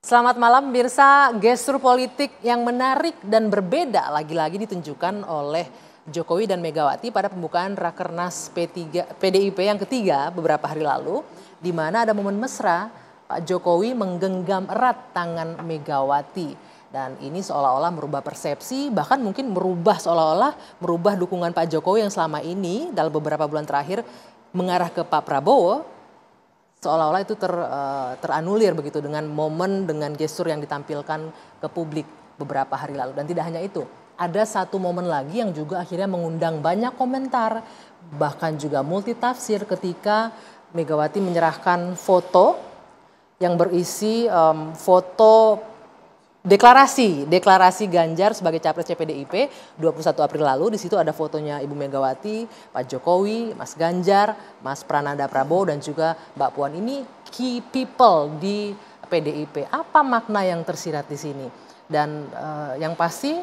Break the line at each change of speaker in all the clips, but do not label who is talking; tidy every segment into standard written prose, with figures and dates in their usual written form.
Selamat malam Mirsa, gestur politik yang menarik dan berbeda lagi-lagi ditunjukkan oleh Jokowi dan Megawati pada pembukaan Rakernas PDIP yang ketiga beberapa hari lalu, di mana ada momen mesra Pak Jokowi menggenggam erat tangan Megawati. Dan ini seolah-olah merubah persepsi, bahkan mungkin seolah-olah merubah dukungan Pak Jokowi yang selama ini dalam beberapa bulan terakhir mengarah ke Pak Prabowo. Seolah-olah itu teranulir begitu dengan momen, dengan gestur yang ditampilkan ke publik beberapa hari lalu. Dan tidak hanya itu, ada satu momen lagi yang juga akhirnya mengundang banyak komentar, bahkan juga multitafsir ketika Megawati menyerahkan foto yang berisi foto deklarasi Ganjar sebagai capres PDIP 21 April lalu. Di situ ada fotonya Ibu Megawati, Pak Jokowi, Mas Ganjar, Mas Prananda Prabowo dan juga Mbak Puan. Ini key people di PDIP. Apa makna yang tersirat di sini? Dan yang pasti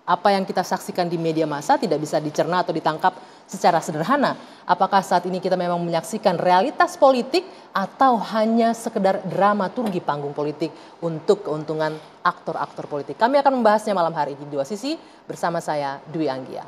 apa yang kita saksikan di media massa tidak bisa dicerna atau ditangkap secara sederhana. Apakah saat ini kita memang menyaksikan realitas politik atau hanya sekedar dramaturgi panggung politik untuk keuntungan aktor-aktor politik? Kami akan membahasnya malam hari ini di Dua Sisi bersama saya Dwi Anggia.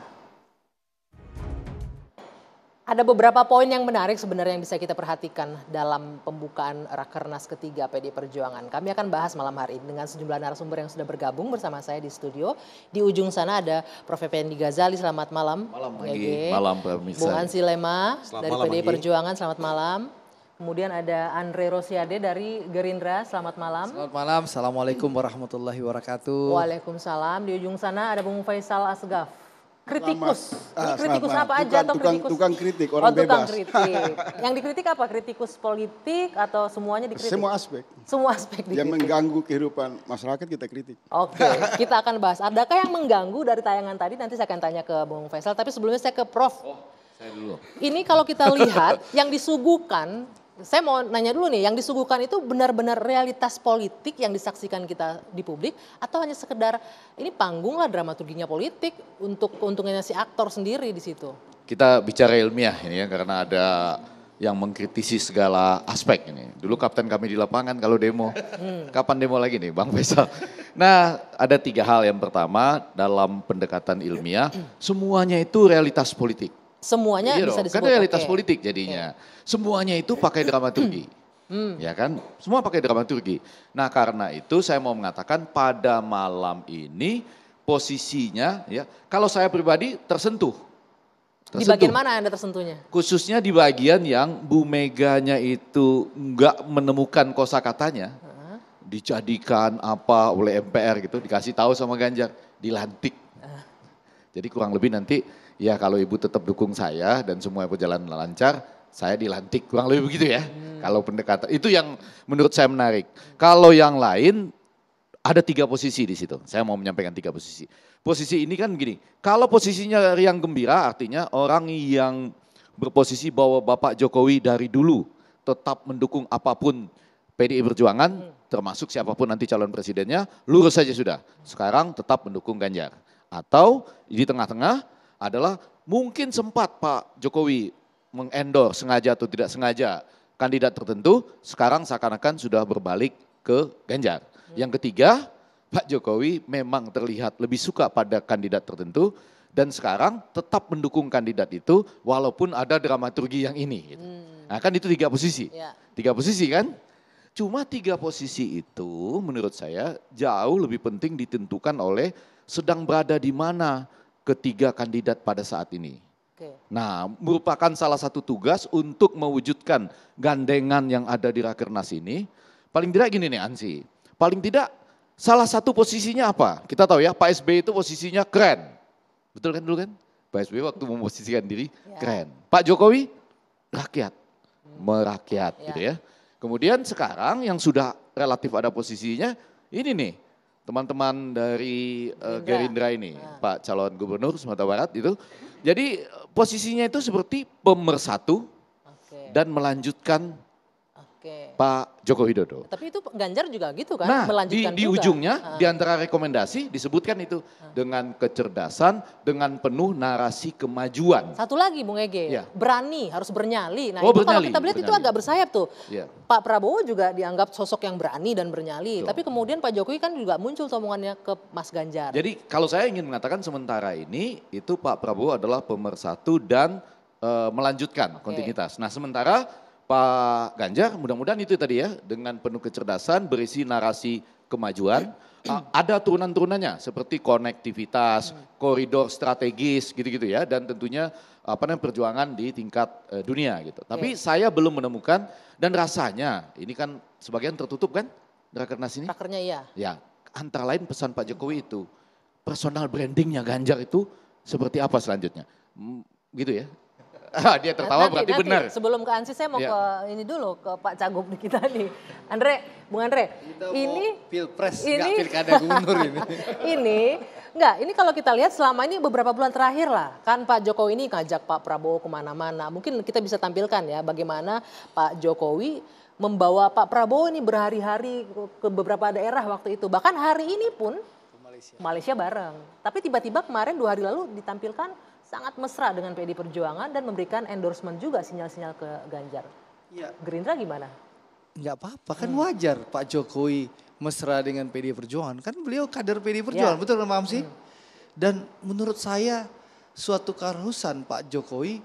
Ada beberapa poin yang menarik sebenarnya yang bisa kita perhatikan dalam pembukaan Rakernas ketiga PD Perjuangan. Kami akan bahas malam hari ini dengan sejumlah narasumber yang sudah bergabung bersama saya di studio. Di ujung sana ada Prof. Effendi Ghazali, selamat malam.
Malam Anggi, malam pemirsa.
Bung Ansi Lema dari
malam,
PD
Anggi.
Perjuangan, selamat malam. Kemudian ada Andre Rosiade dari Gerindra, selamat malam.
Selamat malam, Assalamualaikum warahmatullahi wabarakatuh.
Waalaikumsalam. Di ujung sana ada Bung Faisal Asgaf. Kritikus, ini kritikus
selamat
apa
malam.
aja atau kritikus?
Tukang kritik, orang
tukang
bebas.
kritik. Yang dikritik apa? Kritikus politik atau semuanya dikritik?
Semua aspek.
Semua aspek dikritik.
Yang mengganggu kehidupan masyarakat kita kritik.
Oke, kita akan bahas. Adakah yang mengganggu dari tayangan tadi? Nanti saya akan tanya ke Bung Faisal. Tapi sebelumnya saya ke Prof.
Saya dulu.
Ini kalau kita lihat yang disuguhkan, saya mau nanya dulu nih, yang disuguhkan itu benar-benar realitas politik yang disaksikan kita di publik atau hanya sekedar ini panggung lah dramaturginya politik untuk keuntungannya si aktor sendiri di situ?
Kita bicara ilmiah ini ya karena ada yang mengkritisi segala aspek ini. Dulu kapten kami di lapangan kalau demo. Kapan demo lagi nih Bang Faisal? Nah ada 3 hal. Yang pertama dalam pendekatan ilmiah semuanya itu realitas politik.
Semuanya
iya
bisa
dong,
disebut.
kan realitas
oke.
politik jadinya. Semuanya itu pakai dramaturgi. Ya kan? Semua pakai dramaturgi. Nah, karena itu saya mau mengatakan pada malam ini posisinya ya, kalau saya pribadi tersentuh.
Di bagian mana Anda tersentuhnya?
Khususnya di bagian yang Bu Meganya itu enggak menemukan kosakatanya. Dijadikan apa oleh MPR gitu, dikasih tahu sama Ganjar, dilantik. Jadi kurang lebih nanti ya kalau ibu tetap dukung saya dan semua berjalan lancar, saya dilantik. Kurang lebih begitu ya. Kalau pendekatan, itu yang menurut saya menarik. Kalau yang lain ada 3 posisi di situ. Saya mau menyampaikan 3 posisi. Posisi ini kan gini, kalau posisinya riang gembira artinya orang yang berposisi bahwa Bapak Jokowi dari dulu tetap mendukung apapun PDI Perjuangan, termasuk siapapun nanti calon presidennya, lurus saja sudah. Sekarang tetap mendukung Ganjar. Atau di tengah-tengah adalah mungkin sempat Pak Jokowi mengendorse sengaja atau tidak sengaja kandidat tertentu, sekarang seakan-akan sudah berbalik ke Ganjar. Yang ketiga, Pak Jokowi memang terlihat lebih suka pada kandidat tertentu dan sekarang tetap mendukung kandidat itu walaupun ada dramaturgi yang ini. Gitu. Nah kan itu 3 posisi, 3 posisi kan? Cuma 3 posisi itu menurut saya jauh lebih penting ditentukan oleh sedang berada di mana ketiga kandidat pada saat ini. Nah, merupakan salah satu tugas untuk mewujudkan gandengan yang ada di Rakernas ini. Paling tidak gini nih Ansi, paling tidak salah satu posisinya apa? Kita tahu ya Pak SBY itu posisinya keren. Betul kan dulu kan? Pak SBY waktu memposisikan diri keren. Pak Jokowi rakyat, merakyat gitu ya. Kemudian sekarang yang sudah relatif ada posisinya ini nih. Teman-teman dari Gerindra ini, Pak calon gubernur Sumatera Barat itu. Jadi posisinya itu seperti pemersatu dan melanjutkan Pak Joko Widodo.
Tapi itu Ganjar juga gitu kan,
Nah,
melanjutkan
di
juga.
ujungnya, di antara rekomendasi disebutkan itu dengan kecerdasan, dengan penuh narasi kemajuan.
Satu lagi Bung Ege,
Ya.
berani, harus bernyali. Nah
Oh,
itu kalau
bernyali,
kita lihat itu
bernyali.
agak bersayap tuh.
Ya.
Pak Prabowo juga dianggap sosok yang berani dan bernyali.
Betul.
Tapi kemudian Pak Jokowi kan juga muncul omongannya ke Mas Ganjar.
Jadi kalau saya ingin mengatakan sementara ini, itu Pak Prabowo adalah pemersatu dan melanjutkan kontinuitas. Nah sementara Pak Ganjar mudah-mudahan itu tadi ya, dengan penuh kecerdasan, berisi narasi kemajuan. Ada turunan-turunannya seperti konektivitas, koridor strategis gitu-gitu ya. Dan tentunya perjuangan di tingkat dunia gitu. Tapi saya belum menemukan dan rasanya ini kan sebagian tertutup kan Rakernas ini.
Rakernya iya.
Ya antara lain pesan Pak Jokowi itu personal brandingnya Ganjar itu seperti apa selanjutnya. Gitu ya. Dia tertawa berarti benar.
Sebelum ke Ansi saya mau
Ya.
ke ini dulu ke Pak Cagup kita nih. Bung Andre, ini
Pilpres,
ini-
nggak pilkada gubernur ini.
ini kalau kita lihat selama ini beberapa bulan terakhir lah. Kan Pak Jokowi ini ngajak Pak Prabowo kemana-mana. Mungkin kita bisa tampilkan ya bagaimana Pak Jokowi membawa Pak Prabowo ini berhari-hari ke beberapa daerah waktu itu. Bahkan hari ini pun Malaysia bareng. Tapi tiba-tiba kemarin 2 hari lalu ditampilkan sangat mesra dengan PD Perjuangan dan memberikan endorsement juga sinyal-sinyal ke Ganjar.
Iya.
Gerindra gimana?
Nggak apa-apa, kan wajar Pak Jokowi mesra dengan PD Perjuangan. Kan beliau kader PD Perjuangan,
Ya.
betul Pak Hamsi? Dan menurut saya suatu keharusan Pak Jokowi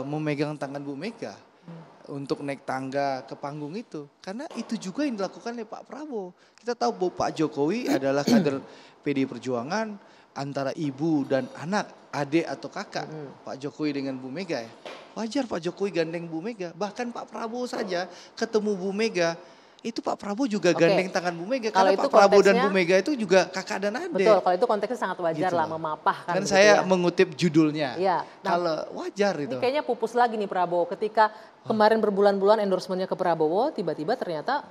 memegang tangan Bu Mega untuk naik tangga ke panggung itu. Karena itu juga yang dilakukan oleh Pak Prabowo. Kita tahu bahwa Pak Jokowi adalah kader PD Perjuangan antara ibu dan anak, adik atau kakak. Pak Jokowi dengan Bu Mega ya. Wajar Pak Jokowi gandeng Bu Mega. Bahkan Pak Prabowo saja ketemu Bu Mega, itu Pak Prabowo juga
Oke.
gandeng tangan Bu Mega.
Kalau
Karena
itu
Pak Prabowo dan
konteksnya-
Bu Mega itu juga kakak dan adik.
Betul, kalau itu konteksnya sangat wajar
Gitu
lah
loh.
memapahkan.
Kan
begitu
saya
ya.
mengutip judulnya.
Iya. Nah,
Kalau wajar
Ini
itu.
kayaknya pupus lagi nih Prabowo ketika kemarin berbulan-bulan endorsementnya ke Prabowo, tiba-tiba ternyata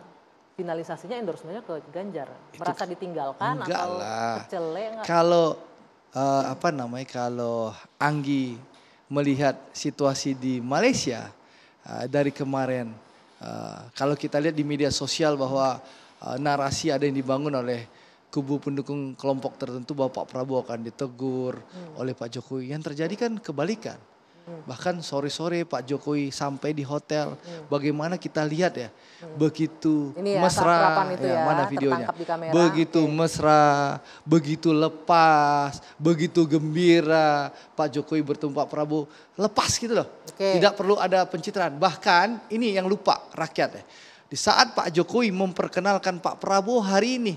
finalisasinya endorsementnya ke Ganjar. Merasa ditinggalkan
Enggak
atau
lah.
kecele enggak?
Kalau kalau Anggi melihat situasi di Malaysia dari kemarin, kalau kita lihat di media sosial bahwa narasi ada yang dibangun oleh kubu pendukung kelompok tertentu bahwa Pak Prabowo akan ditegur oleh Pak Jokowi. Yang terjadi kan kebalikan. Bahkan sore-sore Pak Jokowi sampai di hotel, bagaimana kita lihat ya, begitu
Ini ya,
mesra,
keakraban itu ya,
mana videonya,
tertangkap di kamera.
begitu
Oke.
mesra, begitu lepas, begitu gembira Pak Jokowi bertemu Pak Prabowo, lepas gitu loh.
Oke.
Tidak perlu ada pencitraan. Bahkan ini yang lupa rakyat ya. Di saat Pak Jokowi memperkenalkan Pak Prabowo hari ini,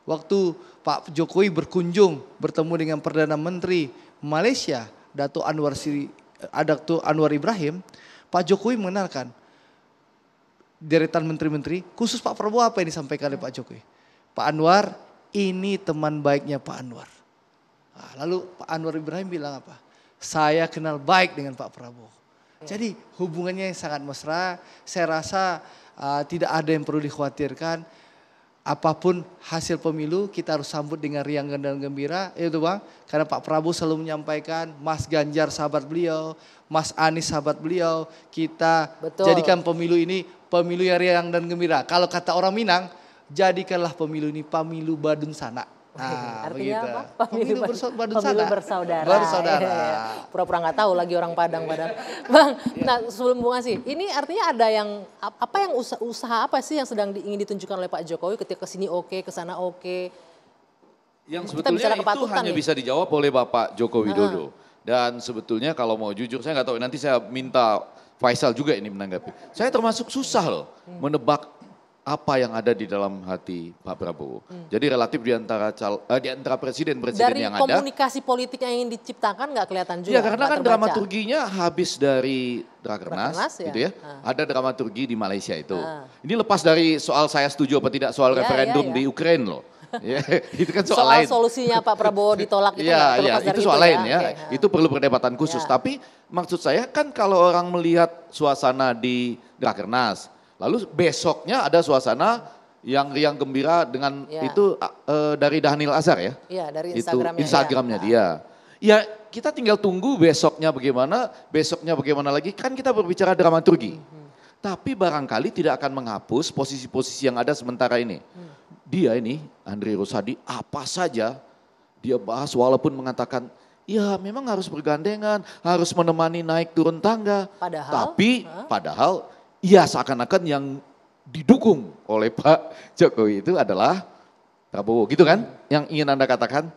waktu Pak Jokowi berkunjung bertemu dengan Perdana Menteri Malaysia, Dato' Anwar Ibrahim, Pak Jokowi mengenalkan deretan menteri-menteri, khusus Pak Prabowo apa yang disampaikan oleh Pak Jokowi? Pak Anwar, ini teman baiknya Pak Anwar. Nah, lalu Pak Anwar Ibrahim bilang apa? Saya kenal baik dengan Pak Prabowo. Jadi hubungannya sangat mesra, saya rasa tidak ada yang perlu dikhawatirkan. Apapun hasil pemilu kita harus sambut dengan riang dan gembira, itu Bang. Karena Pak Prabowo selalu menyampaikan, Mas Ganjar sahabat beliau, Mas Anies sahabat beliau, kita
Betul.
jadikan pemilu ini pemilu yang riang dan gembira. Kalau kata orang Minang, jadikanlah pemilu ini pemilu badun sana. Nah,
Artinya
begitu.
apa?
Pemilu
Pemilu
sana.
bersaudara.
Bersaudara.
Iya. Pura-pura nggak tahu lagi orang Padang padahal. Bang, nah sebelum Bung Asi, ini artinya ada yang apa yang usaha apa sih yang sedang ingin ditunjukkan oleh Pak Jokowi ketika kesini oke, kesana oke.
Yang
Kita
sebetulnya
bicara
itu
kepatutan
hanya
nih.
bisa dijawab oleh Bapak Joko Widodo. Dan sebetulnya kalau mau jujur saya nggak tahu, nanti saya minta Faisal juga ini menanggapi. Saya termasuk susah loh menebak apa yang ada di dalam hati Pak Prabowo. Jadi relatif di antara presiden-presiden
Dari
yang ada.
komunikasi politik yang ingin diciptakan nggak kelihatan juga.
Iya karena
nggak
kan
terbaca.
dramaturginya habis dari
Rakernas
Rakernas
ya.
gitu ya. Ada dramaturgi di Malaysia itu.
Ah.
Ini lepas dari soal saya setuju apa tidak soal
Ya,
referendum
ya, ya.
di Ukraina loh. Ya, itu kan soal
Soal
lain.
solusinya Pak Prabowo ditolak itu nggak
Iya,
terlepas
iya,
dari
itu soal lain ya.
Oke.
Itu perlu perdebatan khusus.
Ya.
Tapi maksud saya kan kalau orang melihat suasana di Rakernas, lalu besoknya ada suasana yang riang gembira dengan
Ya.
itu dari Dhanil Azhar ya.
Iya, dari
Itu
Instagramnya.
Instagramnya
ya.
dia. Ya kita tinggal tunggu besoknya bagaimana lagi kan kita berbicara dramaturgi. tapi barangkali tidak akan menghapus posisi-posisi yang ada sementara ini. Dia ini, Andre Rosadi, apa saja dia bahas walaupun mengatakan, ya memang harus bergandengan, harus menemani naik turun tangga. Padahal ya seakan-akan yang didukung oleh Pak Jokowi itu adalah Prabowo. Gitu kan yang ingin Anda katakan?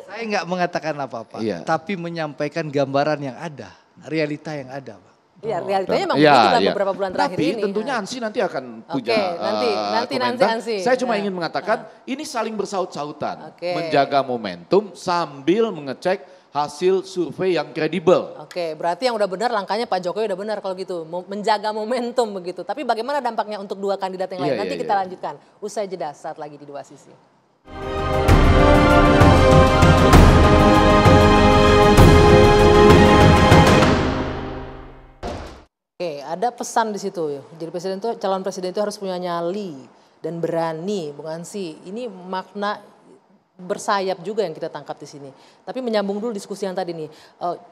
Saya nggak mengatakan apa-apa, tapi menyampaikan gambaran yang ada, realita yang ada, Pak.
Iya, realitanya memang begitu lah beberapa bulan terakhir ini.
Tapi tentunya Ansi nanti akan punya
nanti Ansi.
Saya cuma ingin mengatakan ini saling bersaut-sautan. Menjaga momentum sambil mengecek hasil survei yang kredibel.
Oke, berarti yang udah benar langkahnya Pak Jokowi udah benar kalau gitu. Menjaga momentum begitu. Tapi bagaimana dampaknya untuk dua kandidat yang lain? Nanti kita lanjutkan. Usai jeda saat lagi di Dua Sisi. Oke, ada pesan di situ. Jadi calon presiden itu harus punya nyali dan berani, Bung Ansi. Ini makna bersayap juga yang kita tangkap di sini. Tapi menyambung dulu diskusi yang tadi nih.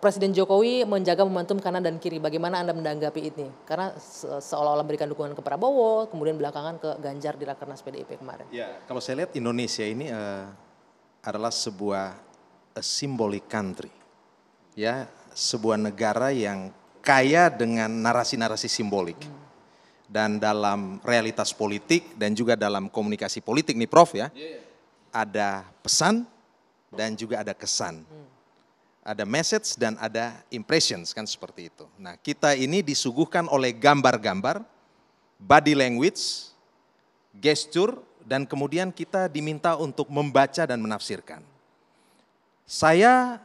Presiden Jokowi menjaga momentum kanan dan kiri. Bagaimana Anda menanggapi ini? Karena seolah-olah memberikan dukungan ke Prabowo, kemudian belakangan ke Ganjar di Rakernas PDIP kemarin.
Ya, kalau saya lihat Indonesia ini adalah sebuah symbolic country. Ya, sebuah negara yang kaya dengan narasi-narasi simbolik. Dan dalam realitas politik dan juga dalam komunikasi politik nih Prof ya, ada pesan dan juga ada kesan. Ada message dan ada impressions kan seperti itu. Nah kita ini disuguhkan oleh gambar-gambar, body language, gesture, dan kemudian kita diminta untuk membaca dan menafsirkan. Saya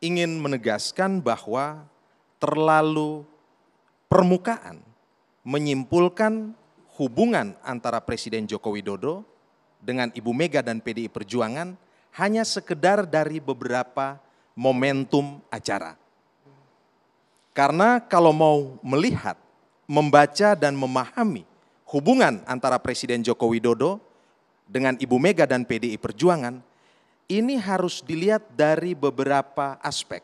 ingin menegaskan bahwa terlalu permukaan menyimpulkan hubungan antara Presiden Joko Widodo dengan Ibu Mega dan PDI Perjuangan hanya sekedar dari beberapa momentum acara. Karena kalau mau melihat, membaca dan memahami hubungan antara Presiden Joko Widodo dengan Ibu Mega dan PDI Perjuangan, ini harus dilihat dari beberapa aspek.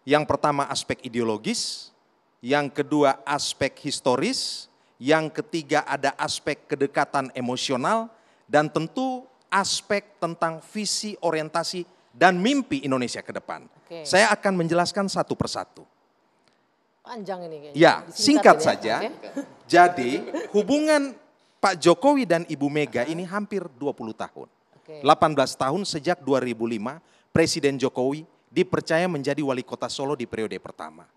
Yang pertama aspek ideologis, yang kedua aspek historis, yang ketiga ada aspek kedekatan emosional, dan tentu aspek tentang visi, orientasi, dan mimpi Indonesia ke depan. Saya akan menjelaskan satu persatu.
Panjang ini kayaknya.
Ya, singkat saja. Jadi hubungan Pak Jokowi dan Ibu Mega ini hampir 20 tahun. 18 tahun sejak 2005 Presiden Jokowi dipercaya menjadi wali kota Solo di periode pertama.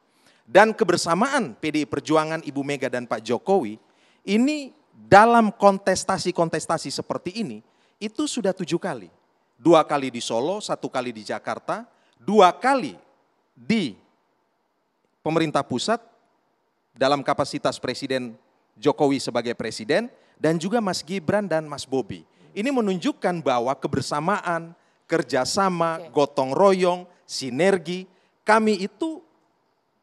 Dan kebersamaan PDI Perjuangan Ibu Mega dan Pak Jokowi ini dalam kontestasi-kontestasi seperti ini itu sudah 7 kali. 2 kali di Solo, 1 kali di Jakarta, 2 kali di pemerintah pusat dalam kapasitas Presiden Jokowi sebagai presiden dan juga Mas Gibran dan Mas Bobi. Ini menunjukkan bahwa kebersamaan, kerjasama, gotong royong, sinergi kami itu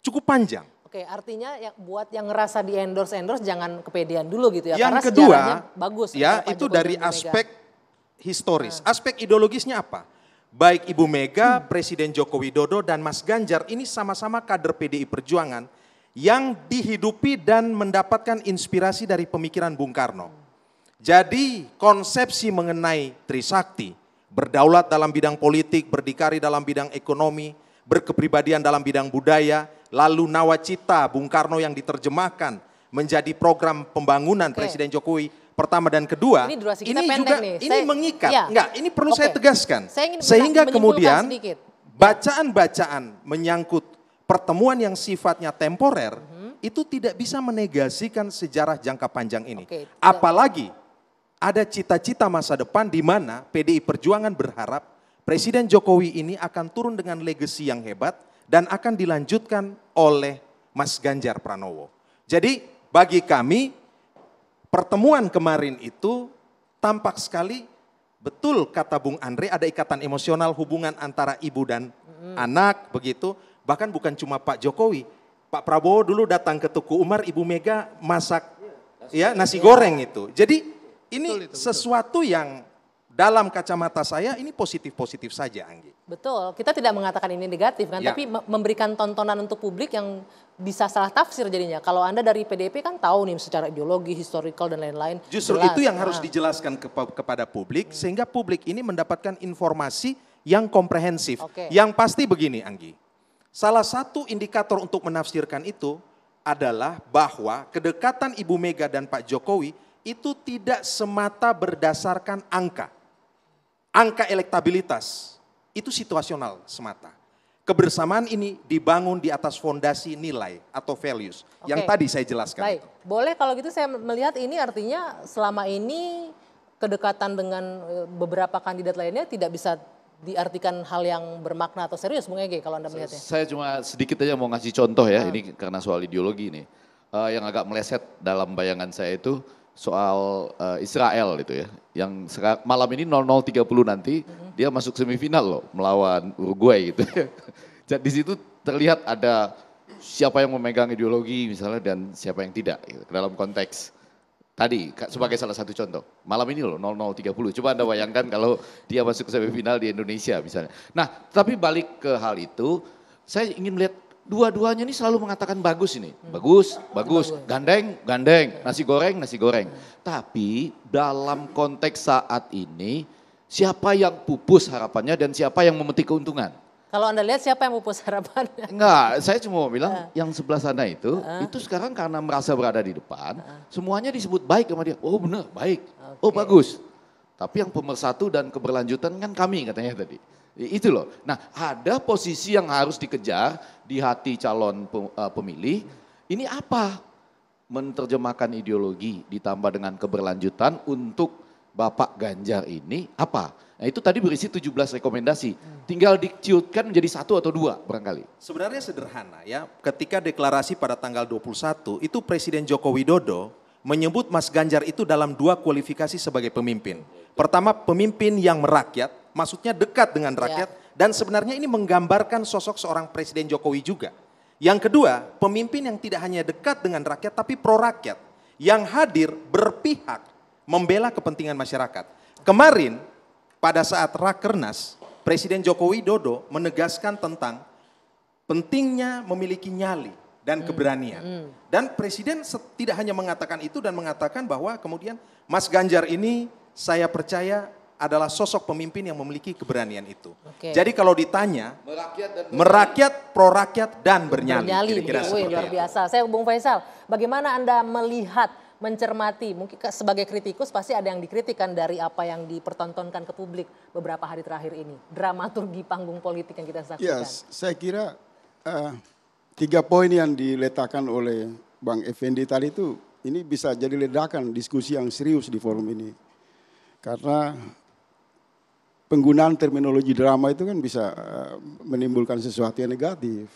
cukup panjang.
Oke, artinya buat yang ngerasa di endorse jangan kepedean dulu gitu ya.
Yang
karena
kedua,
bagus.
Ya itu dari aspek historis. Aspek ideologisnya apa? Baik Ibu Mega, Presiden Joko Widodo dan Mas Ganjar ini sama-sama kader PDI Perjuangan yang dihidupi dan mendapatkan inspirasi dari pemikiran Bung Karno. Jadi konsepsi mengenai Trisakti, berdaulat dalam bidang politik, berdikari dalam bidang ekonomi, berkepribadian dalam bidang budaya, lalu nawacita Bung Karno yang diterjemahkan menjadi program pembangunan Presiden Jokowi pertama dan kedua. Ini juga nih. Ini mengikat. Enggak, ini perlu saya tegaskan. Sehingga kemudian bacaan-bacaan menyangkut pertemuan yang sifatnya temporer itu tidak bisa menegasikan sejarah jangka panjang ini. Apalagi ada cita-cita masa depan di mana PDI Perjuangan berharap Presiden Jokowi ini akan turun dengan legasi yang hebat dan akan dilanjutkan oleh Mas Ganjar Pranowo. Jadi bagi kami pertemuan kemarin itu tampak sekali betul kata Bung Andre ada ikatan emosional hubungan antara ibu dan anak begitu. Bahkan bukan cuma Pak Jokowi, Pak Prabowo dulu datang ke Tuku Umar, Ibu Mega masak nasi goreng itu. Jadi ini sesuatu yang dalam kacamata saya ini positif-positif saja, Anggi.
Betul, kita tidak mengatakan ini negatif kan,
Ya.
tapi memberikan tontonan untuk publik yang bisa salah tafsir jadinya. Kalau Anda dari PDIP kan tahu nih secara ideologi, historical dan lain-lain.
Justru
jelas.
itu yang harus dijelaskan kepada publik, sehingga publik ini mendapatkan informasi yang komprehensif.
Oke.
Yang pasti begini, Anggi, salah satu indikator untuk menafsirkan itu adalah bahwa kedekatan Ibu Mega dan Pak Jokowi itu tidak semata berdasarkan angka. Angka elektabilitas itu situasional semata. Kebersamaan ini dibangun di atas fondasi nilai atau values yang
Oke.
tadi saya jelaskan.
Baik,
Itu.
boleh kalau gitu saya melihat ini artinya selama ini kedekatan dengan beberapa kandidat lainnya tidak bisa diartikan hal yang bermakna atau serius, Bung Ege, kalau Anda melihatnya.
Saya cuma sedikit aja mau ngasih contoh ya, ini karena soal ideologi nih. Yang agak meleset dalam bayangan saya itu soal Israel gitu ya. Yang malam ini 00.30 nanti dia masuk semifinal loh melawan Uruguay gitu. Jadi di situ terlihat ada siapa yang memegang ideologi misalnya dan siapa yang tidak gitu, dalam konteks tadi sebagai salah satu contoh. Malam ini loh 00.30. Coba Anda bayangkan kalau dia masuk semifinal di Indonesia misalnya. Nah, tapi balik ke hal itu, saya ingin melihat dua-duanya ini selalu mengatakan bagus ini. Bagus, bagus, gandeng, gandeng, nasi goreng, nasi goreng. Tapi dalam konteks saat ini, siapa yang pupus harapannya dan siapa yang memetik keuntungan?
Kalau Anda lihat siapa yang pupus harapannya?
Enggak, saya cuma mau bilang yang sebelah sana itu sekarang karena merasa berada di depan, semuanya disebut baik sama dia. Oh benar, baik. Oh bagus. Tapi yang pemersatu dan keberlanjutan kan kami katanya tadi. Itu loh. Nah ada posisi yang harus dikejar di hati calon pemilih. Ini apa? Menerjemahkan ideologi ditambah dengan keberlanjutan untuk Bapak Ganjar ini apa? Nah itu tadi berisi 17 rekomendasi. Tinggal diciutkan menjadi 1 atau 2 barangkali.
Sebenarnya sederhana ya, ketika deklarasi pada tanggal 21 itu Presiden Joko Widodo menyebut Mas Ganjar itu dalam 2 kualifikasi sebagai pemimpin. Pertama pemimpin yang merakyat, maksudnya dekat dengan rakyat dan sebenarnya ini menggambarkan sosok seorang Presiden Jokowi juga. Yang kedua, pemimpin yang tidak hanya dekat dengan rakyat tapi pro rakyat, yang hadir berpihak membela kepentingan masyarakat. Kemarin pada saat Rakernas, Presiden Joko Widodo menegaskan tentang pentingnya memiliki nyali dan keberanian. Dan Presiden tidak hanya mengatakan itu dan mengatakan bahwa kemudian Mas Ganjar ini saya percaya adalah sosok pemimpin yang memiliki keberanian itu.
Oke.
Jadi kalau ditanya, merakyat, pro rakyat dan bernyali. Kira-kira
Wih,
seperti
luar
itu.
biasa. Saya Bung Faisal, bagaimana Anda melihat, mencermati, mungkin sebagai kritikus pasti ada yang dikritikkan dari apa yang dipertontonkan ke publik beberapa hari terakhir ini. Dramaturgi panggung politik yang kita saksikan.
Ya, saya kira 3 poin yang diletakkan oleh Bang Effendi tadi itu ini bisa jadi ledakan diskusi yang serius di forum ini. Karena penggunaan terminologi drama itu kan bisa menimbulkan sesuatu yang negatif.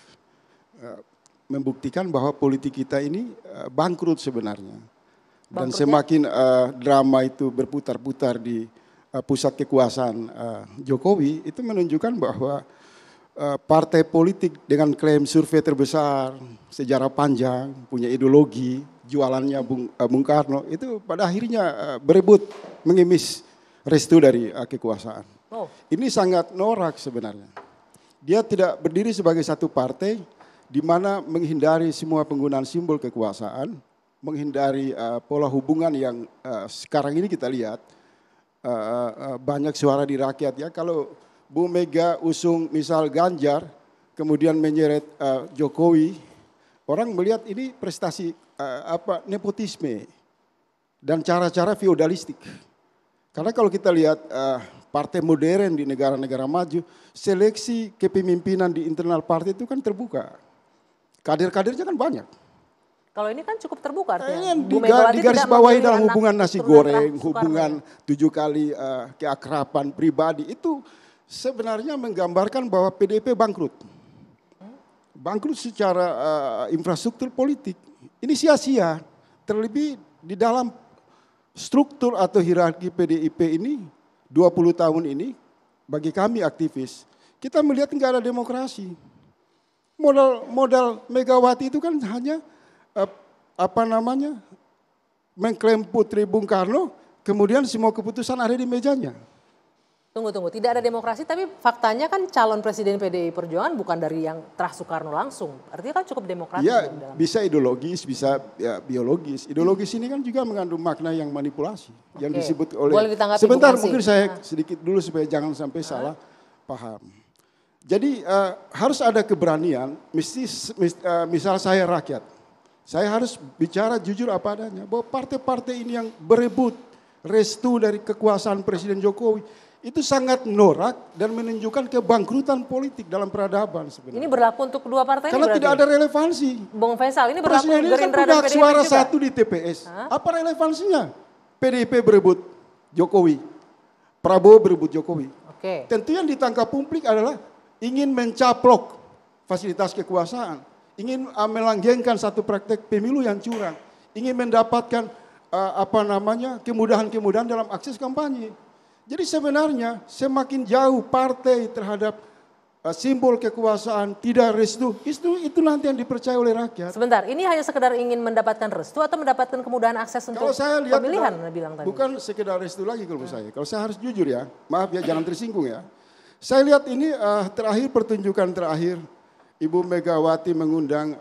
Membuktikan bahwa politik kita ini bangkrut sebenarnya. Dan semakin drama itu berputar-putar di pusat kekuasaan Jokowi, itu menunjukkan bahwa partai politik dengan klaim survei terbesar, sejarah panjang, punya ideologi, jualannya Bung Karno, itu pada akhirnya berebut mengemis restu dari kekuasaan.
Oh.
Ini sangat norak sebenarnya. Dia tidak berdiri sebagai satu partai di mana menghindari semua penggunaan simbol kekuasaan, menghindari pola hubungan yang sekarang ini kita lihat banyak suara di rakyat ya. Kalau Bu Mega usung misal Ganjar, kemudian menyeret Jokowi, orang melihat ini prestasi nepotisme dan cara-cara feodalistik. Karena kalau kita lihat partai modern di negara-negara maju, seleksi kepemimpinan di internal partai itu kan terbuka. Kader-kadernya kan banyak.
Kalau ini kan cukup terbuka artinya.
Di garis bawahi dalam hubungan nasi goreng, hubungan 7 kali keakraban pribadi itu sebenarnya menggambarkan bahwa PDIP bangkrut. Bangkrut secara infrastruktur politik. Ini sia-sia. Terlebih di dalam struktur atau hierarki PDIP ini 20 tahun ini bagi kami aktivis, kita melihat nggak ada demokrasi. Modal Megawati itu kan hanya mengklaim putri Bung Karno, kemudian semua keputusan ada di mejanya.
Tunggu, tidak ada demokrasi tapi faktanya kan calon presiden PDI Perjuangan bukan dari yang Terah Soekarno langsung. Artinya kan cukup demokratis.
Ya bisa ideologis, bisa ya, biologis. Ideologis ini kan juga mengandung makna yang manipulasi. Yang disebut oleh,
boleh ditanggapi,
sebentar mungkin saya sedikit dulu supaya jangan sampai salah paham. Jadi harus ada keberanian, misal saya rakyat. Saya harus bicara jujur apa adanya. Bahwa partai-partai ini yang berebut restu dari kekuasaan Presiden Jokowi. Itu sangat norak dan menunjukkan kebangkrutan politik dalam peradaban sebenarnya.
Ini berlaku untuk kedua partai
karena
ini
tidak ada relevansi.
Bung Faisal, ini berlaku
Presiden ini kan
Gerindra
punya
dan PDIP
suara
juga.
satu di TPS. Apa relevansinya? PDIP berebut Jokowi, Prabowo berebut Jokowi.
Oke.
Tentu yang ditangkap publik adalah ingin mencaplok fasilitas kekuasaan, ingin melanggengkan satu praktek pemilu yang curang, ingin mendapatkan kemudahan-kemudahan dalam akses kampanye. Jadi sebenarnya semakin jauh partai terhadap simbol kekuasaan tidak restu, itu nanti yang dipercaya oleh rakyat.
Sebentar, ini hanya sekedar ingin mendapatkan restu atau mendapatkan kemudahan akses untuk
Kalau saya lihat,
pemilihan? Bilang tadi.
Bukan sekedar restu lagi kalau saya. Kalau saya harus jujur ya, maaf ya jangan tersinggung ya. Saya lihat ini terakhir pertunjukan terakhir Ibu Megawati mengundang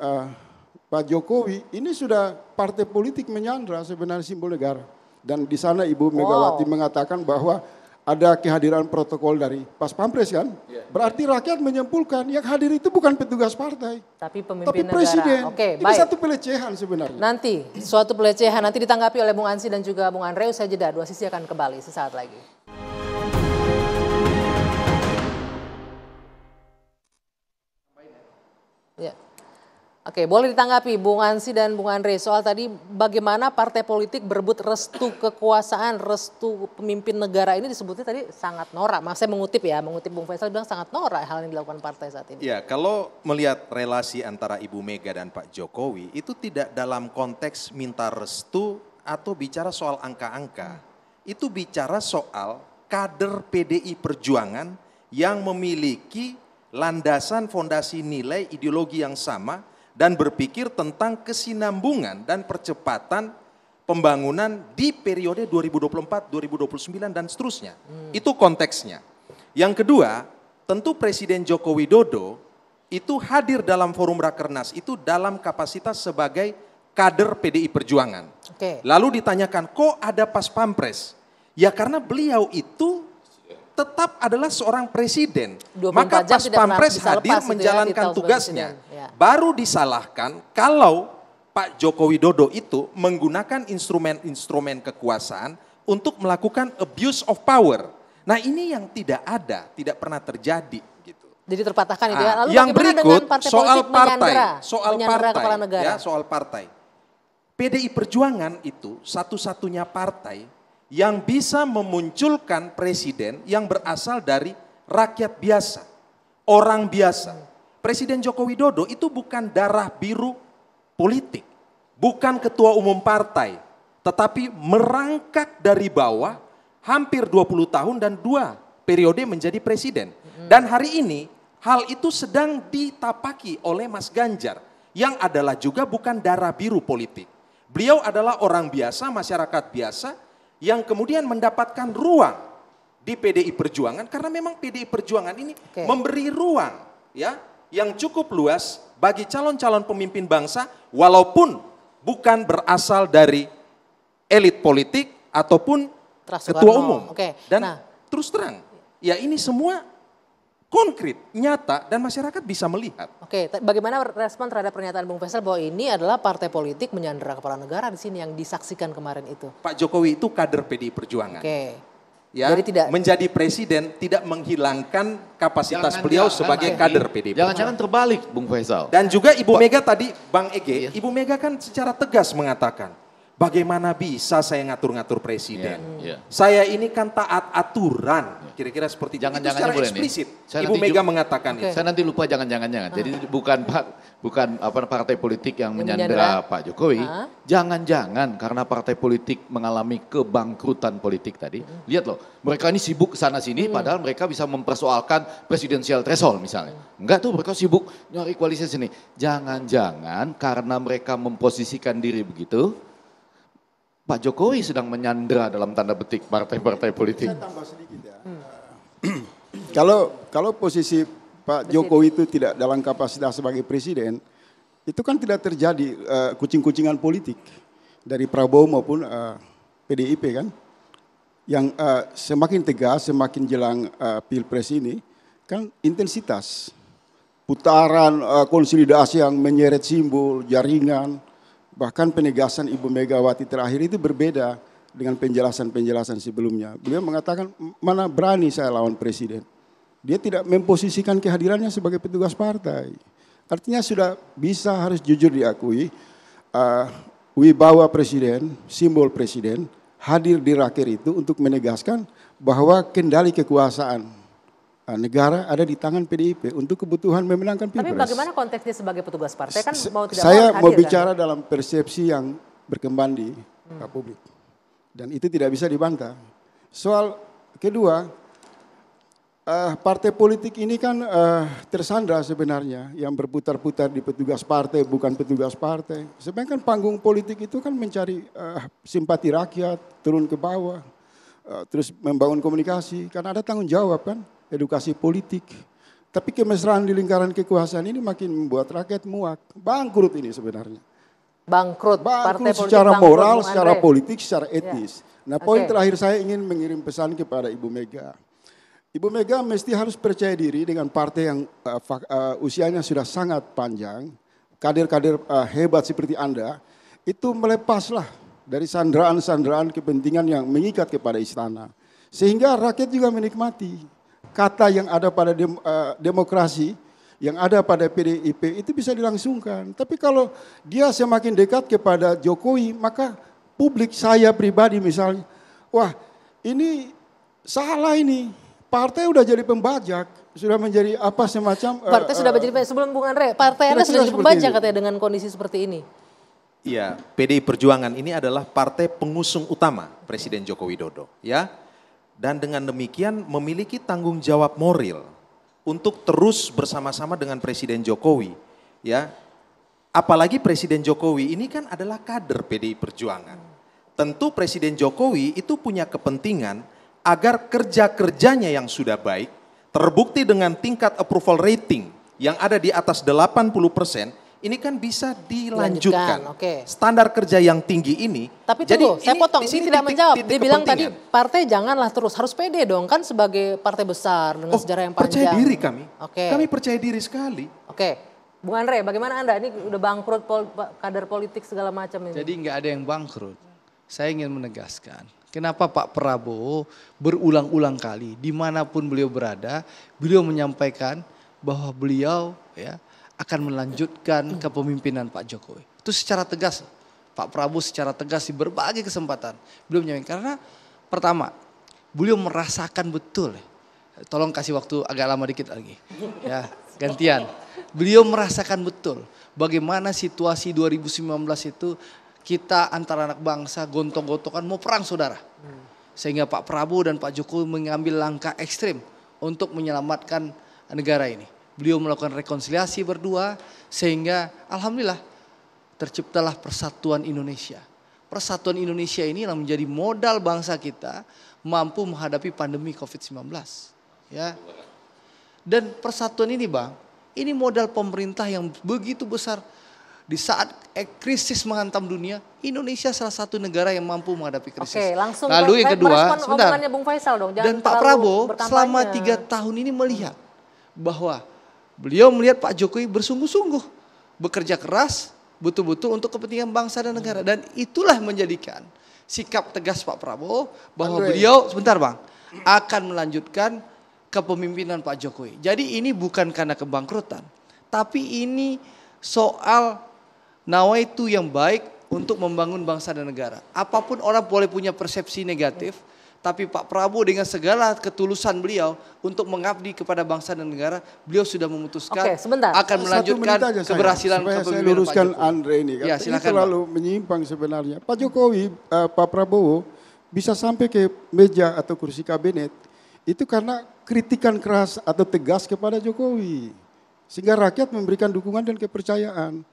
Pak Jokowi, ini sudah partai politik menyandra sebenarnya simbol negara. Dan di sana Ibu Megawati mengatakan bahwa ada kehadiran protokol dari Pas Pampres kan. Berarti rakyat menyimpulkan yang hadir itu bukan petugas partai.
Tapi pemimpin
presiden.
negara. Oke,
ini
baik.
satu pelecehan sebenarnya.
Nanti suatu pelecehan nanti ditanggapi oleh Bung Ansy dan juga Bung Andre. Usai jeda, dua sisi akan kembali sesaat lagi. Ya. Oke, boleh ditanggapi Bung Ansy dan Bung Andre soal tadi bagaimana partai politik berebut restu kekuasaan, restu pemimpin negara ini disebutnya tadi sangat norak. Maaf saya mengutip Bung Faisal bilang sangat norak hal yang dilakukan partai saat ini.
Ya, kalau melihat relasi antara Ibu Mega dan Pak Jokowi itu tidak dalam konteks minta restu atau bicara soal angka-angka. Itu bicara soal kader PDI Perjuangan yang memiliki landasan fondasi nilai ideologi yang sama dan berpikir tentang kesinambungan dan percepatan pembangunan di periode 2024, 2029 dan seterusnya. Itu konteksnya. Yang kedua, tentu Presiden Joko Widodo itu hadir dalam forum Rakernas itu dalam kapasitas sebagai kader PDI Perjuangan.
Oke.
Lalu ditanyakan, kok ada Pas Pampres? Ya karena beliau itu tetap adalah seorang presiden. Maka Pas Pampres hadir menjalankan tugasnya.
Ya.
Baru disalahkan kalau Pak Joko Widodo itu menggunakan instrumen-instrumen kekuasaan untuk melakukan abuse of power. Nah ini yang tidak ada, tidak pernah terjadi. Gitu.
Jadi terpatahkan itu ya. Lalu
yang berikut
partai
soal partai,
kepala negara?
Ya, soal partai. PDI Perjuangan itu satu-satunya partai yang bisa memunculkan presiden yang berasal dari rakyat biasa, orang biasa. Presiden Joko Widodo itu bukan darah biru politik, bukan ketua umum partai, tetapi merangkak dari bawah hampir 20 tahun dan 2 periode menjadi presiden. Dan hari ini hal itu sedang ditapaki oleh Mas Ganjar yang adalah juga bukan darah biru politik. Beliau adalah orang biasa, masyarakat biasa, yang kemudian mendapatkan ruang di PDI Perjuangan karena memang PDI Perjuangan ini memberi ruang ya yang cukup luas bagi calon-calon pemimpin bangsa walaupun bukan berasal dari elit politik ataupun ketua umum. Dan terus terang ya ini semua konkret, nyata dan masyarakat bisa melihat.
Oke, bagaimana respon terhadap pernyataan Bung Faisal bahwa ini adalah partai politik menyandera kepala negara di sini yang disaksikan kemarin itu?
Pak Jokowi itu kader PDI Perjuangan.
Oke.
Ya, jadi menjadi presiden tidak menghilangkan kapasitas beliau sebagai kader PDI Perjuangan.
Jangan-jangan terbalik Bung Faisal.
Dan juga Ibu Mega tadi, Bang Ege, Ibu Mega kan secara tegas mengatakan, bagaimana bisa saya ngatur-ngatur presiden? Saya ini kan taat aturan. Kira-kira seperti itu secara eksplisit. Ibu Mega mengatakan itu.
Saya nanti lupa jangan-jangan. Jadi bukan partai politik yang menyandera Pak Jokowi. Jangan-jangan karena partai politik mengalami kebangkrutan politik tadi. Lihat loh, mereka ini sibuk sana sini padahal mereka bisa mempersoalkan presidensial threshold misalnya. Enggak tuh, mereka sibuk nyari koalisi sini. Jangan-jangan karena mereka memposisikan diri begitu, Pak Jokowi sedang menyandera dalam tanda petik partai-partai politik.
Saya tambah sedikit ya. Kalau posisi Pak Jokowi itu tidak dalam kapasitas sebagai presiden, itu kan tidak terjadi kucing-kucingan politik dari Prabowo maupun PDIP kan, yang semakin tegas, semakin jelang Pilpres ini, kan intensitas, putaran konsolidasi yang menyeret simbol, jaringan, bahkan penegasan Ibu Megawati terakhir itu berbeda dengan penjelasan-penjelasan sebelumnya. Beliau mengatakan, mana berani saya lawan presiden. Dia tidak memposisikan kehadirannya sebagai petugas partai. Artinya sudah bisa, harus jujur diakui, wibawa presiden, simbol presiden, hadir di raker itu untuk menegaskan bahwa kendali kekuasaan negara ada di tangan PDIP untuk kebutuhan memenangkan Pilpres.
Tapi bagaimana konteksnya sebagai petugas partai kan mau tidak
saya
mau
mau
hadir,
bicara
kan?
dalam persepsi yang berkembang di publik. Dan itu tidak bisa dibantah. Soal kedua, partai politik ini kan tersandra sebenarnya, yang berputar-putar di petugas partai bukan petugas partai. Sebenarnya kan panggung politik itu kan mencari simpati rakyat, turun ke bawah, terus membangun komunikasi, karena ada tanggung jawab kan, edukasi politik. Tapi kemesraan di lingkaran kekuasaan ini makin membuat rakyat muak, bangkrut ini sebenarnya.
Bangkrut partai politik
secara
bangkrut,
moral,
Bung
secara
Andre.
politik, secara etis. Nah, poin
Oke.
terakhir saya ingin mengirim pesan kepada Ibu Mega. Ibu Mega mesti harus percaya diri dengan partai yang usianya sudah sangat panjang, kader-kader hebat seperti Anda, itu melepaslah dari sandraan-sandraan kepentingan yang mengikat kepada istana. Sehingga rakyat juga menikmati kata yang ada pada demokrasi, yang ada pada PDIP itu bisa dilangsungkan. Tapi kalau dia semakin dekat kepada Jokowi, maka publik, saya pribadi misalnya, wah ini salah ini, partai udah jadi pembajak, sudah menjadi apa semacam.
Partai sudah menjadi, sebelum Bung Andre, partai Anda sudah
kira-kira
jadi
seperti
pembajak
itu.
katanya dengan kondisi seperti ini.
Iya, PDI Perjuangan ini adalah partai pengusung utama Presiden Joko Widodo, ya. Dan dengan demikian memiliki tanggung jawab moral untuk terus bersama-sama dengan Presiden Jokowi, ya. Apalagi Presiden Jokowi ini kan adalah kader PDI Perjuangan. Tentu Presiden Jokowi itu punya kepentingan agar kerja-kerjanya yang sudah baik terbukti dengan tingkat approval rating yang ada di atas 80%, ini kan bisa dilanjutkan.
Oke.
Standar kerja yang tinggi ini.
Tapi
jadi
tunggu, saya potong,
di
ini
sini
tidak menjawab.
titik
Dia bilang tadi
kepentingan.
partai janganlah terus, harus pede dong kan sebagai partai besar dengan sejarah yang panjang.
Percaya diri kami.
Oke.
Kami percaya diri sekali.
Oke, Bung Andre, bagaimana Anda? Ini udah bangkrut kader politik segala macam ini.
Jadi nggak ada yang bangkrut. Saya ingin menegaskan, kenapa Pak Prabowo berulang-ulang kali dimanapun beliau berada, beliau menyampaikan bahwa beliau ya akan melanjutkan kepemimpinan Pak Jokowi. Itu secara tegas, Pak Prabowo secara tegas di berbagai kesempatan. Beliau menyampaikan karena pertama, beliau merasakan betul. Tolong kasih waktu agak lama dikit lagi. Ya, gantian. Beliau merasakan betul bagaimana situasi 2019 itu kita antara anak bangsa gontong-gontongan mau perang saudara. Sehingga Pak Prabowo dan Pak Jokowi mengambil langkah ekstrim untuk menyelamatkan negara ini. Beliau melakukan rekonsiliasi berdua sehingga alhamdulillah terciptalah persatuan Indonesia. Persatuan Indonesia ini yang menjadi modal bangsa kita mampu menghadapi pandemi COVID-19. Ya. Dan persatuan ini Bang, ini modal pemerintah yang begitu besar. Di saat krisis menghantam dunia, Indonesia salah satu negara yang mampu menghadapi krisis.
Oke, langsung
lalu yang kedua,
merespon
sebentar.
omongannya Bung Faisal dong. Jangan
Dan Pak
terlalu
Prabowo
berkampanye.
selama 3 tahun ini melihat bahwa beliau melihat Pak Jokowi bersungguh-sungguh, bekerja keras, betul-betul untuk kepentingan bangsa dan negara. Dan itulah menjadikan sikap tegas Pak Prabowo bahwa beliau, sebentar Bang, akan melanjutkan kepemimpinan Pak Jokowi. Jadi ini bukan karena kebangkrutan, tapi ini soal nawaitu yang baik untuk membangun bangsa dan negara. Apapun orang boleh punya persepsi negatif, tapi Pak Prabowo dengan segala ketulusan beliau untuk mengabdi kepada bangsa dan negara, beliau sudah memutuskan
Oke, sebentar.
akan melanjutkan
1 menit aja saya,
keberhasilan
supaya saya
kepemimpinan Pak
luruskan
Jokowi.
Andre ini.
Ya,
Ini
silakan,
terlalu menyimpang sebenarnya. Pak Jokowi, Pak Prabowo bisa sampai ke meja atau kursi kabinet itu karena kritikan keras atau tegas kepada Jokowi. Sehingga rakyat memberikan dukungan dan kepercayaan.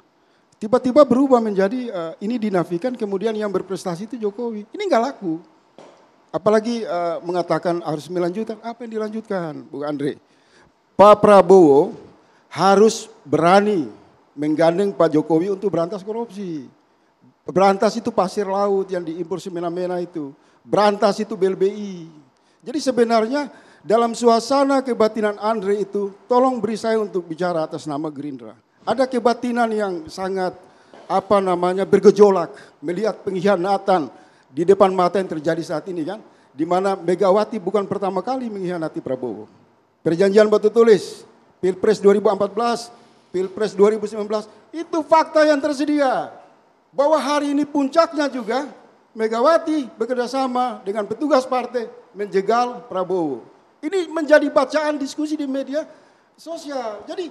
Tiba-tiba berubah menjadi ini dinafikan, kemudian yang berprestasi itu Jokowi. Ini nggak laku. Apalagi mengatakan harus melanjutkan. Apa yang dilanjutkan, Bung Andre? Pak Prabowo harus berani menggandeng Pak Jokowi untuk berantas korupsi. Berantas itu pasir laut yang diimpor semena-mena itu. Berantas itu BLBI. Jadi sebenarnya dalam suasana kebatinan Andre itu, tolong beri saya untuk bicara atas nama Gerindra. Ada kebatinan yang sangat bergejolak melihat pengkhianatan di depan mata yang terjadi saat ini kan, di mana Megawati bukan pertama kali mengkhianati Prabowo. Perjanjian batu tulis, Pilpres 2014, Pilpres 2019, itu fakta yang tersedia. Bahwa hari ini puncaknya juga Megawati bekerjasama dengan petugas partai menjegal Prabowo. Ini menjadi bacaan diskusi di media sosial. Jadi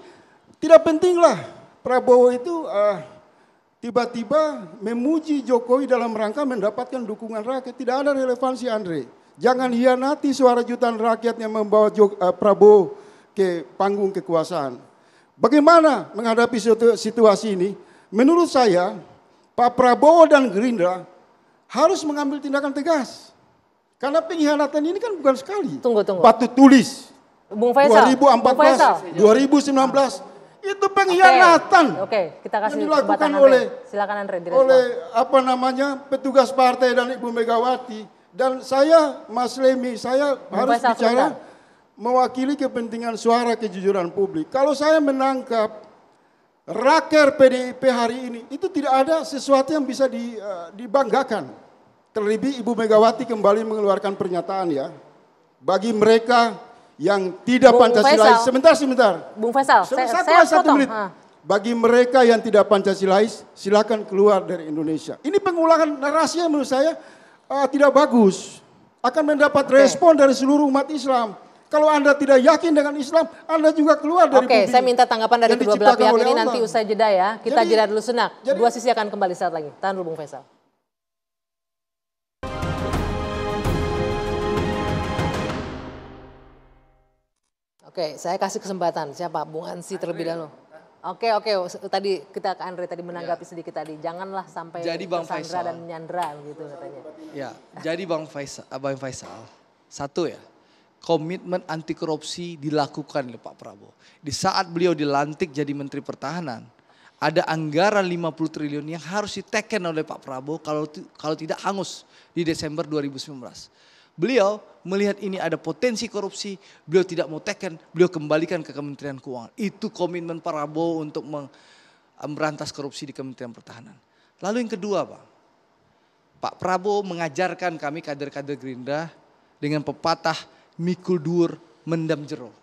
tidak pentinglah Prabowo itu tiba-tiba memuji Jokowi dalam rangka mendapatkan dukungan rakyat. Tidak ada relevansi, Andre. Jangan hianati suara jutaan rakyat yang membawa Prabowo ke panggung kekuasaan. Bagaimana menghadapi situasi ini? Menurut saya, Pak Prabowo dan Gerindra harus mengambil tindakan tegas. Karena pengkhianatan ini kan bukan sekali.
Tunggu.
Batu tulis.
Bung Faisal.
2014, 2019. Itu pengkhianatan.
Oke, kita kasih
yang dilakukan
kesempatan
oleh
silakan Andre direspon.
oleh petugas partai dan Ibu Megawati. Dan saya, Mas Lemi, saya harus
Faisal,
bicara
sebentar.
mewakili kepentingan suara kejujuran publik. Kalau saya menangkap raker PDIP hari ini, itu tidak ada sesuatu yang bisa dibanggakan. Terlebih Ibu Megawati kembali mengeluarkan pernyataan ya. Bagi mereka yang tidak Pancasilais, sebentar.
Bung Faisal,
saya potong. Menit. Bagi mereka yang tidak Pancasilais, silakan keluar dari Indonesia. Ini pengulangan narasi yang menurut saya tidak bagus. Akan mendapat respon dari seluruh umat Islam. Kalau Anda tidak yakin dengan Islam, Anda juga keluar dari bumi.
Oke, saya minta tanggapan dari kedua belah pihak ini
Allah.
nanti usai jeda ya. Kita jeda dulu senak. Dua sisi akan kembali saat lagi. Tahan dulu Bung Faisal. Oke, saya kasih kesempatan. Siapa? Bung Ansi terlebih dahulu. Oke. Tadi kita ke Andre tadi menanggapi sedikit tadi. Janganlah sampai
Jadi Bang
tersandra
Faisal
dan menyandra gitu katanya.
Ya, jadi Bang Faisal, satu ya, komitmen anti korupsi dilakukan oleh Pak Prabowo. Di saat beliau dilantik jadi Menteri Pertahanan, ada anggaran 50 triliun yang harus diteken oleh Pak Prabowo kalau tidak hangus di Desember 2019. Beliau melihat ini ada potensi korupsi, beliau tidak mau teken, beliau kembalikan ke Kementerian Keuangan. Itu komitmen Prabowo untuk memberantas korupsi di Kementerian Pertahanan. Lalu yang kedua, Pak Prabowo mengajarkan kami kader-kader Gerindra dengan pepatah mikul dur mendam jero.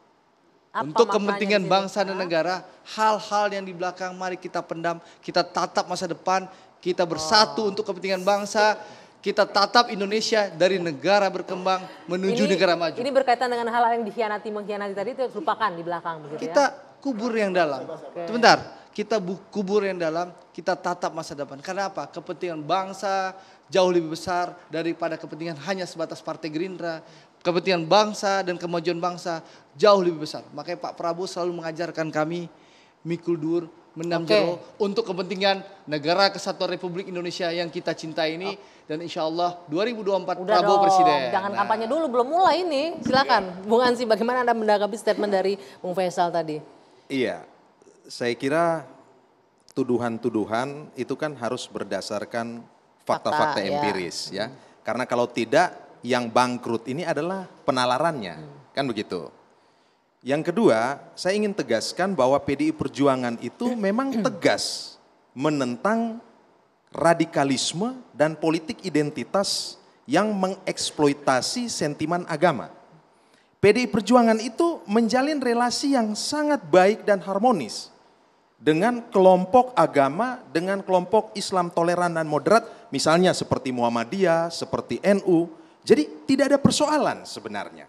Untuk kepentingan bangsa dan negara, hal-hal yang di belakang mari kita pendam, kita tatap masa depan, kita bersatu untuk kepentingan bangsa. Kita tatap Indonesia dari negara berkembang menuju negara maju.
Ini berkaitan dengan hal yang mengkhianati tadi itu lupakan di belakang begitu
kita kubur yang dalam. Sebentar, kita kubur yang dalam, kita tatap masa depan. Karena apa? Kepentingan bangsa jauh lebih besar daripada kepentingan hanya sebatas Partai Gerindra. Kepentingan bangsa dan kemajuan bangsa jauh lebih besar. Makanya Pak Prabowo selalu mengajarkan kami mikul dur mendam jero untuk kepentingan negara kesatuan Republik Indonesia yang kita cintai ini. Dan insya Allah 2024 Prabowo Presiden.
Jangan kampanye dulu, belum mulai ini. Silakan Bung Ansi, bagaimana Anda menanggapi statement dari Bung Faisal tadi?
Iya, saya kira tuduhan-tuduhan itu kan harus berdasarkan fakta-fakta empiris ya. Karena kalau tidak yang bangkrut ini adalah penalarannya, kan begitu. Yang kedua, saya ingin tegaskan bahwa PDI Perjuangan itu memang tegas menentang radikalisme dan politik identitas yang mengeksploitasi sentimen agama. PDI Perjuangan itu menjalin relasi yang sangat baik dan harmonis dengan kelompok agama, dengan kelompok Islam toleran dan moderat, misalnya seperti Muhammadiyah, seperti NU. Jadi tidak ada persoalan sebenarnya.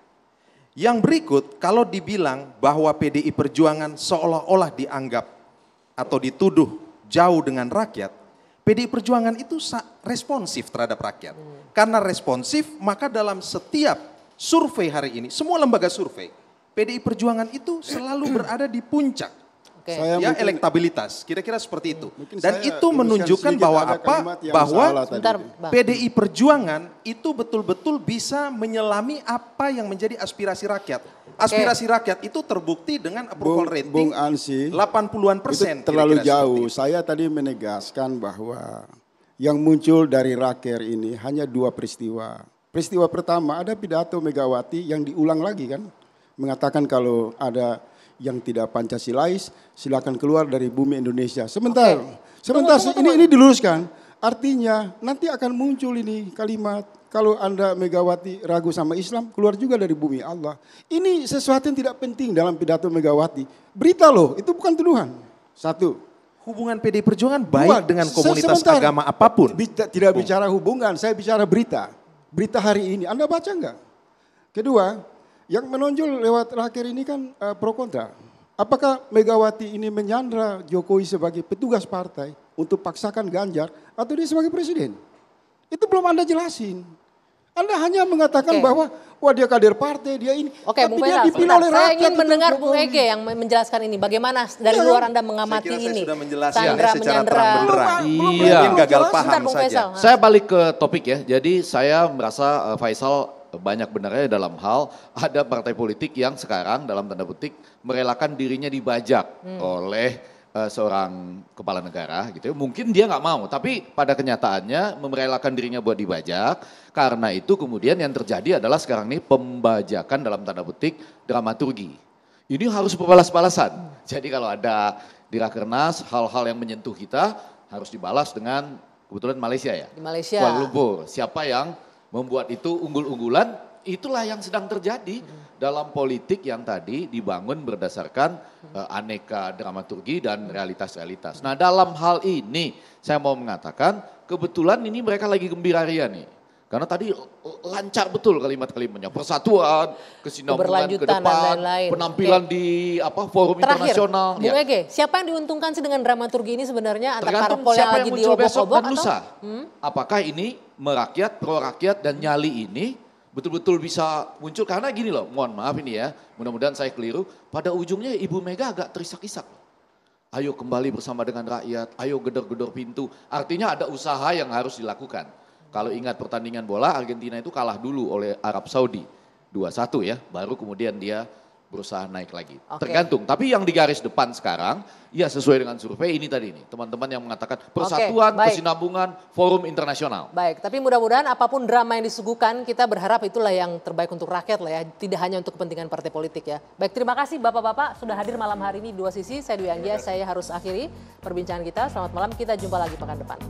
Yang berikut, kalau dibilang bahwa PDI Perjuangan seolah-olah dianggap atau dituduh jauh dengan rakyat, PDI Perjuangan itu responsif terhadap rakyat. Karena responsif, maka dalam setiap survei hari ini, semua lembaga survei, PDI Perjuangan itu selalu berada di puncak.
Oke.
Ya, elektabilitas, kira-kira seperti itu.
Mungkin
Dan
saya
itu
luruskan
menunjukkan
sedikit,
bahwa
ada
apa?
kalimat yang
Bahwa
salah tadi.
Sebentar, Bang.
PDI Perjuangan itu betul-betul bisa menyelami apa yang menjadi aspirasi rakyat. Aspirasi rakyat itu terbukti dengan approval rating
Bung Ansi,
80-an persen.
itu terlalu
kira-kira
jauh.
seperti itu.
Saya tadi menegaskan bahwa yang muncul dari Raker ini hanya 2 peristiwa. Peristiwa pertama ada pidato Megawati yang diulang lagi kan. Mengatakan kalau ada yang tidak Pancasilais silakan keluar dari bumi Indonesia. Sebentar,
Tunggu.
ini diluruskan. Artinya nanti akan muncul ini kalimat kalau Anda Megawati ragu sama Islam keluar juga dari bumi Allah. Ini sesuatu yang tidak penting dalam pidato Megawati. Berita loh, itu bukan tuduhan. Satu.
Hubungan PDI Perjuangan baik dengan komunitas
Sebentar.
agama apapun.
Tidak bicara hubungan, saya bicara berita. Berita hari ini, Anda baca enggak? Kedua, yang menonjol lewat Raker ini kan pro kontra. Apakah Megawati ini menyandra Jokowi sebagai petugas partai untuk paksakan Ganjar atau dia sebagai presiden? Itu belum Anda jelasin. Anda hanya mengatakan bahwa wah dia kader partai, dia ini.
Oke,
tapi
Bung
dia
Faisal,
dipilih oleh
saya
rakyat.
ingin
itu
mendengar Bung
Jokowi.
Ege yang menjelaskan ini. Bagaimana dari luar Anda mengamati
Saya kira saya
ini?
sudah menjelaskan
Sandra
secara
menyandra.
terang-benderang.
Iya.
Mungkin gagal
Sebentar,
paham
Bung
saja.
Faisal.
Saya balik ke topik ya. Jadi saya merasa Faisal banyak benarnya dalam hal ada partai politik yang sekarang dalam tanda petik merelakan dirinya dibajak oleh seorang kepala negara gitu ya. Mungkin dia nggak mau, tapi pada kenyataannya merelakan dirinya buat dibajak. Karena itu kemudian yang terjadi adalah sekarang ini pembajakan dalam tanda petik dramaturgi. Ini harus berbalas-balasan. Jadi kalau ada di Rakernas hal-hal yang menyentuh kita harus dibalas dengan kebetulan Malaysia ya.
Di Malaysia.
Kuala Lumpur. Siapa yang membuat itu unggul-unggulan, itulah yang sedang terjadi dalam politik yang tadi dibangun berdasarkan aneka dramaturgi dan realitas-realitas. Nah dalam hal ini saya mau mengatakan kebetulan ini mereka lagi gembira ria nih. Karena tadi lancar betul kalimat-kalimatnya. Persatuan, kesinambungan ke
Keberlanjutan dan
depan,
lain-lain.
penampilan di forum
Terakhir,
internasional.
Bung Ege, siapa yang diuntungkan sih dengan dramaturgi ini sebenarnya antara
Tergantung
parpol yang
siapa
lagi
yang muncul besok
diobok-obok
dan
atau?
lusa. Apakah ini merakyat, pro rakyat dan nyali ini betul-betul bisa muncul. Karena gini loh, mohon maaf ini ya, mudah-mudahan saya keliru. Pada ujungnya Ibu Mega agak terisak-isak. Ayo kembali bersama dengan rakyat, ayo gedor-gedor pintu. Artinya ada usaha yang harus dilakukan. Kalau ingat pertandingan bola, Argentina itu kalah dulu oleh Arab Saudi. 2-1 ya, baru kemudian dia berusaha naik lagi.
Oke.
Tergantung, tapi yang di garis depan sekarang, ya sesuai dengan survei ini tadi nih. Teman-teman yang mengatakan persatuan,
baik.
kesinambungan, forum internasional.
Baik, tapi mudah-mudahan apapun drama yang disuguhkan, kita berharap itulah yang terbaik untuk rakyat lah ya. Tidak hanya untuk kepentingan partai politik ya. Baik, terima kasih Bapak-Bapak sudah hadir malam hari ini di Dua Sisi. Saya Dwi Anggia, saya harus akhiri perbincangan kita. Selamat malam, kita jumpa lagi pekan depan.